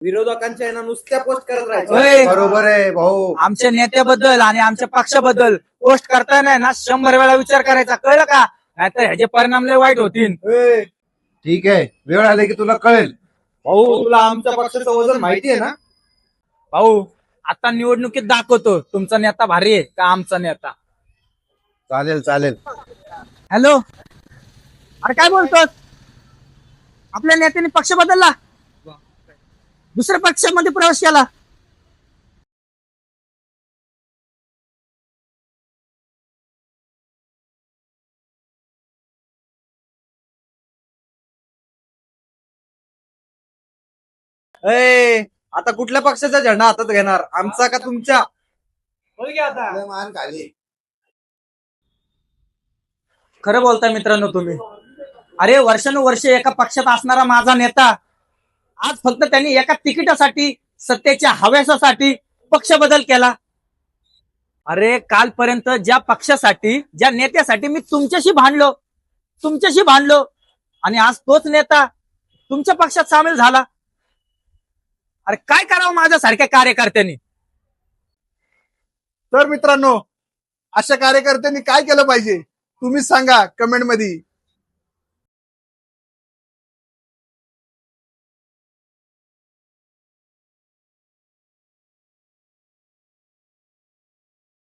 विरोधकांच्या यांना नुसत्या पोस्ट करत राहायचं. होय. बरोबर आहे भाऊ. आमच्या नेत्याबद्दल आणि आमच्या पक्षाबद्दल पोस्ट करताना ना 100 वेळा विचार करायचा, कळलं का? नाहीतर ह्याचे परिणाम लय वाईट होतील. ठीक आहे, वेळ आली की तुला कळेल. भाऊ तुला आमच्या पक्षाचं वजन माहिती आहे ना? भाऊ आता निवडणुकीत दाखवतो तुमचा नेता भारी आहे का आमचा नेता. चालेल चालेल. हॅलो, अरे काय बोलतोस? आपल्या नेत्याने पक्ष बदलला, दुसऱ्या पक्षामध्ये प्रवेश केला. आता कुठल्या पक्षाचा झेंडा हातात घेणार, आमचा का तुमच्या? आपलं मान खाली. खरं बोलताय मित्रांनो तुम्ही. अरे वर्षानुवर्ष एका पक्षात असणारा माझा नेता आज फक्त त्यांनी एका तिकिटासाठी, सत्तेच्या हव्यासासाठी पक्ष बदल केला. अरे कालपर्यंत ज्या पक्षासाठी, ज्या नेत्यासाठी मी तुमच्याशी भांडलो आणि आज तोच नेता तुमच्या पक्षात सामील झाला. अरे काय करावं माझ्यासारख्या कार्यकर्त्यांनी? तर मित्रांनो, अशा कार्यकर्त्यांनी काय केलं पाहिजे तुम्ही सांगा कमेंट मध्ये.